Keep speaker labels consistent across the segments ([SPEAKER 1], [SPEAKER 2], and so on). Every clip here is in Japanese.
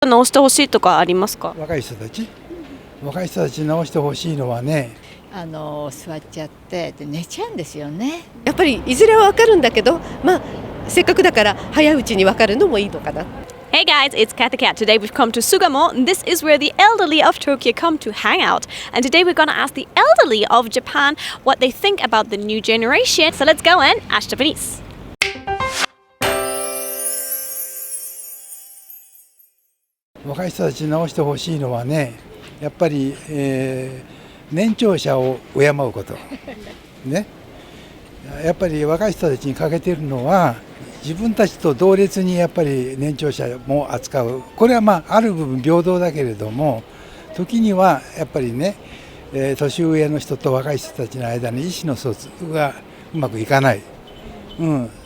[SPEAKER 1] 直してほしいとかありますか？
[SPEAKER 2] 若い人たち直してほしいのはね、
[SPEAKER 3] 座っちゃってで寝ちゃうんですよね。
[SPEAKER 4] やっぱりいずれは分かるんだけど、せっかくだから早いうちに分かるのもいいのかな。
[SPEAKER 1] Hey guys, it's Kat the Cat. Today we've come to Sugamo, and this is where the elderly of Tokyo come to hang out. And today we're going to ask the elderly of Japan what they think about the new generation. So let's go and ask Japanese.
[SPEAKER 2] 若い人たち直してほしいのはね、やっぱり、年長者を敬うことね。やっぱり若い人たちに欠けているのは、自分たちと同列にやっぱり年長者も扱う。これはある部分平等だけれども、時にはやっぱりね、年上の人と若い人たちの間に意思の疎通がうまくいかない、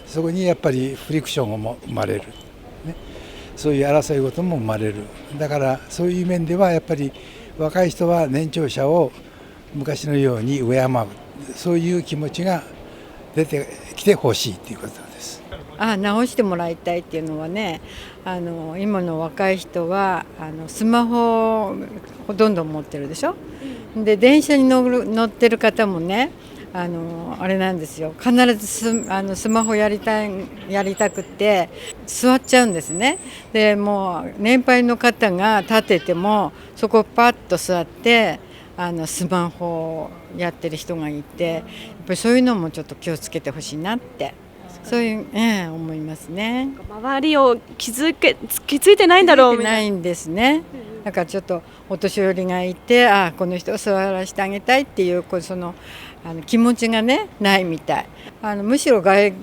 [SPEAKER 2] そこにやっぱりフリクションも生まれる、ね、そういう争い事も生まれる。だからそういう面ではやっぱり若い人は年長者を昔のように敬う、そういう気持ちが出てきてほしいということです。
[SPEAKER 5] 直してもらいたいっていうのはね、今の若い人はスマホをほとんど持ってるでしょ。で電車に乗ってる方もね、あれなんですよ、必ずスマホやりたくて座っちゃうんですね。でもう年配の方が立っててもそこをパッと座ってスマホをやってる人がいて、やっぱりそういうのもちょっと気をつけてほしいなってそういう、思いますね。
[SPEAKER 1] 周りを気づいてないんだろうみたいな。
[SPEAKER 5] ないんですね。だからちょっとお年寄りがいて、この人を座らせてあげたいっていうその気持ちがねないみたい。むしろ外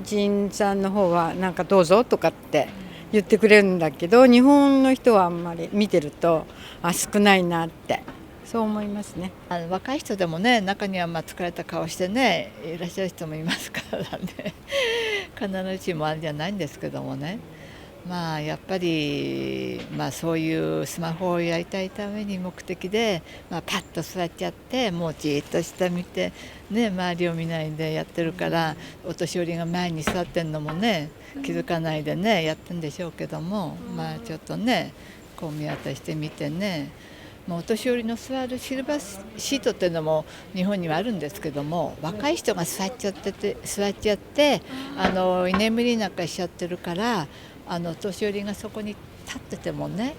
[SPEAKER 5] 人さんの方はなんかどうぞとかって言ってくれるんだけど、日本の人はあんまり見てると少ないなってそう思いますね。
[SPEAKER 3] 若い人でもね、中には疲れた顔してねいらっしゃる人もいますからね必ずしもあれじゃないんですけどもね、やっぱり、そういうスマホをやりたいために目的で、パッと座っちゃってもうじっと下見て、ね、周りを見ないでやってるから、お年寄りが前に座ってんのもね気づかないでねやってんでしょうけども、ちょっとねこう見渡してみてね、お年寄りの座るシルバーシートっていうのも日本にはあるんですけども、若い人が座っちゃって居眠りなんかしちゃってるから、お年寄りがそこに立っててもね、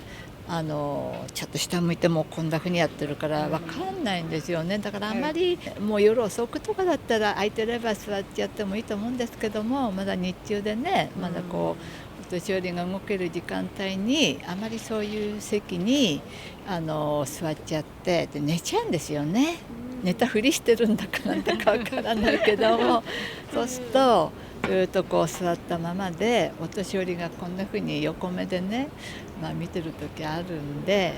[SPEAKER 3] ちょっと下向いてもこんなふうにやってるから分かんないんですよね。だからあんまりもう夜遅くとかだったら空いてれば座っちゃってもいいと思うんですけども、まだ日中でね、まだこうお年寄りが動ける時間帯にあまりそういう席に座っちゃってで寝ちゃうんですよね。寝たふりしてるんだかなんだかわからないけどもそうするとずっとこう座ったままでお年寄りがこんなふうに横目でね、見てる時あるんで、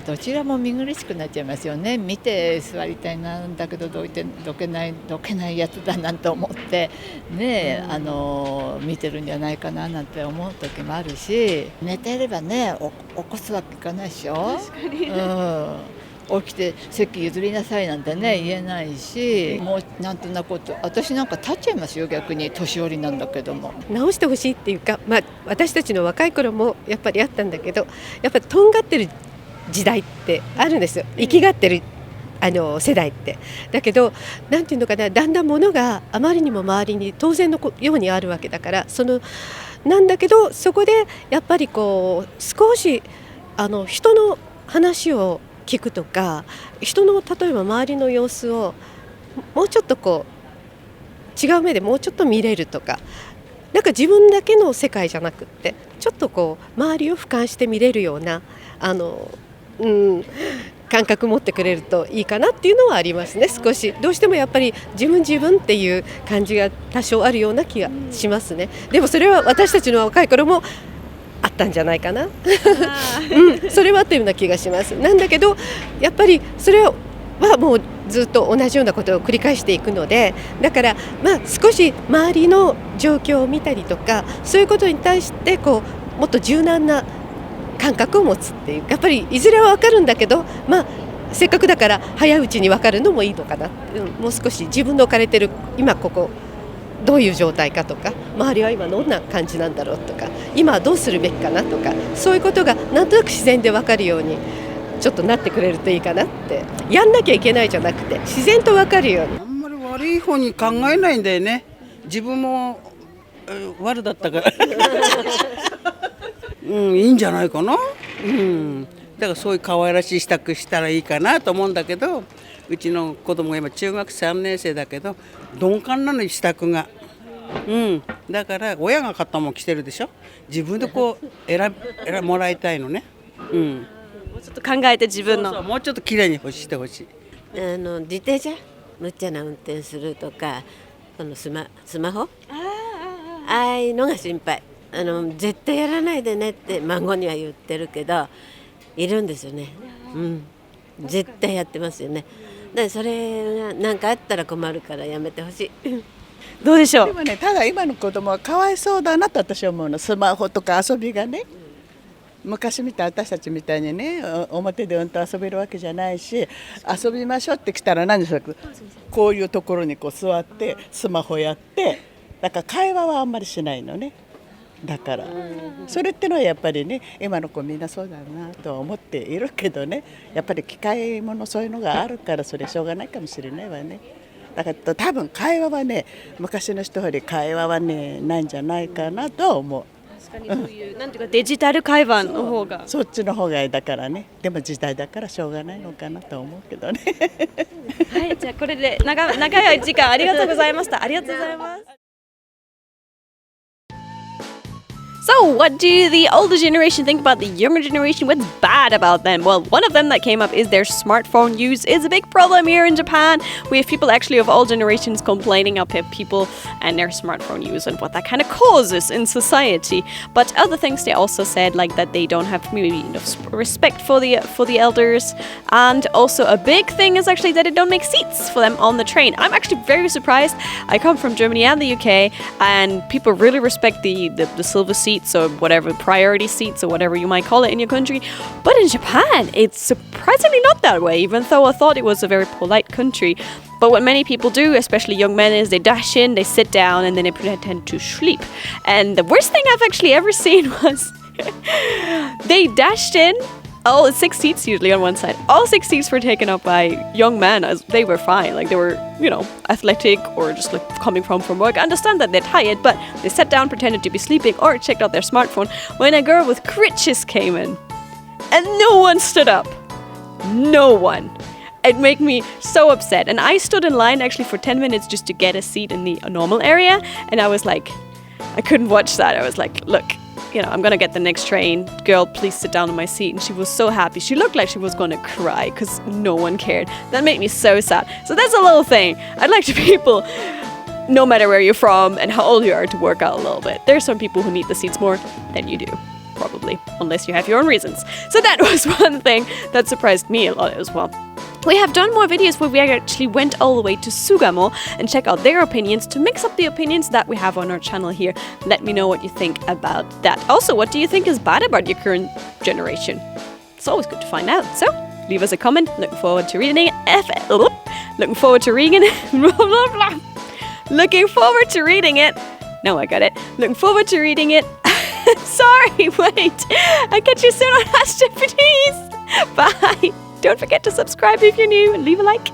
[SPEAKER 3] どちらも見苦しくなっちゃいますよね。見て座りたいなんだけどどけないやつだなんて思ってね、見てるんじゃないかななんて思う時もあるし、寝てればね起こすわけいかないでしょ。起きて席譲りなさいなんてね言えないし、もうなんとなく私なんか立っちゃいますよ、逆に年寄りなんだけども。
[SPEAKER 4] 直してほしいっていうか、私たちの若い頃もやっぱりあったんだけど、やっぱりとんがってる時代ってあるんですよ、生きがってる世代って。だけどなんていうのかな、だんだんものがあまりにも周りに当然のようにあるわけだから、なんだけどそこでやっぱりこう少し人の話を聞くとか、人の例えば周りの様子をもうちょっとこう違う目でもうちょっと見れるとか、なんか自分だけの世界じゃなくってちょっとこう周りを俯瞰して見れるような感覚持ってくれるといいかなっていうのはありますね。少しどうしてもやっぱり自分っていう感じが多少あるような気がしますね。でもそれは私たちの若い頃もあったんじゃないかなそれはあったような気がします。なんだけどやっぱりそれはもうずっと同じようなことを繰り返していくので、だから少し周りの状況を見たりとか、そういうことに対してこうもっと柔軟な感覚を持つっていう、やっぱりいずれは分かるんだけど、せっかくだから早いうちに分かるのもいいのかな、もう少し自分の置かれてる今ここどういう状態かとか、周りは今どんな感じなんだろうとか、今はどうするべきかなとか、そういうことがなんとなく自然で分かるようにちょっとなってくれるといいかなって。やんなきゃいけないじゃなくて自然と分かるように。
[SPEAKER 6] あんまり悪い方に考えないんだよね。自分も悪だったからいいんじゃないかな。だからそういう可愛らしい支度したらいいかなと思うんだけど、うちの子供が今中学3年生だけど鈍感なのよ、支度が。だから親が買ったもん着てるでしょ。自分でこう選もらいたいのね。
[SPEAKER 1] もうちょっと考えて自分の。
[SPEAKER 6] そうもうちょっと綺麗にしてほしい。
[SPEAKER 7] 自転車無茶な運転するとか、このスマホああいうのが心配。絶対やらないでねって孫には言ってるけど、いるんですよね。絶対やってますよね。でそれが何かあったら困るからやめてほしい。
[SPEAKER 1] どうでしょう。
[SPEAKER 8] でもね、ただ今の子供はかわいそうだなと私は思うの。スマホとか遊びがね、昔みたい私たちみたいにね、表でうんと遊べるわけじゃないし、遊びましょうって来たら何ですか、こういうところにこう座ってスマホやって、だから会話はあんまりしないのね。だからそれってのはやっぱりね、今の子みんなそうだなとは思っているけどね、やっぱり機械ものそういうのがあるからそれしょうがないかもしれないわね。だから多分会話はね、昔の人より会話はねないんじゃないかなとは思う。
[SPEAKER 1] 確かにそういうなんていうかデジタル会話の方が。
[SPEAKER 8] そっちの方がいいだからね。でも時代だからしょうがないのかなと思うけどね。
[SPEAKER 1] はい、じゃあこれで長い時間ありがとうございました。ありがとうございます。So, what do the older generation think about the younger generation? What's bad about them? Well, one of them that came up is their smartphone use is a big problem here in Japan. We have people actually of all generations complaining about people and their smartphone use and what that kind of causes in society. But other things they also said, like that they don't have maybe enough respect for the elders, and also a big thing is actually that they don't make seats for them on the train. I'm actually very surprised. I come from Germany and the UK, and people really respect the silver seats or whatever, priority seats or whatever you might call it in your country. But in Japan, it's surprisingly not that way, even though I thought it was a very polite country. But what many people do, especially young men, is they dash in, they sit down, and then they pretend to sleep. And the worst thing I've actually ever seen was they dashed in. All 6 seats usually on one side. All 6 seats were taken up by young men, as they were fine. Like they were, athletic or just like coming from work. I understand that they're tired, but they sat down, pretended to be sleeping, or checked out their smartphone when a girl with crutches came in. And no one stood up. No one. It made me so upset. And I stood in line actually for 10 minutes just to get a seat in the normal area. And I was like, I couldn't watch that. I was like, look, I'm gonna get the next train. Girl, please sit down in my seat. And she was so happy. She looked like she was gonna cry because no one cared. That made me so sad. So that's a little thing. I'd like to people, no matter where you're from and how old you are, to work out a little bit. There's some people who need the seats more than you do. Probably, unless you have your own reasons. So that was one thing that surprised me a lot as well. We have done more videos where we actually went all the way to Sugamo and check out their opinions to mix up the opinions that we have on our channel here. Let me know what you think about that. Also, what do you think is bad about your current generation? It's always good to find out. So, leave us a comment. Looking forward to reading it. Looking forward to reading it. Looking forward to reading it. No, I got it. Looking forward to reading it. Sorry, wait. I'll catch you soon on Ask Japanese. Bye. Don't forget to subscribe if you're new and leave a like.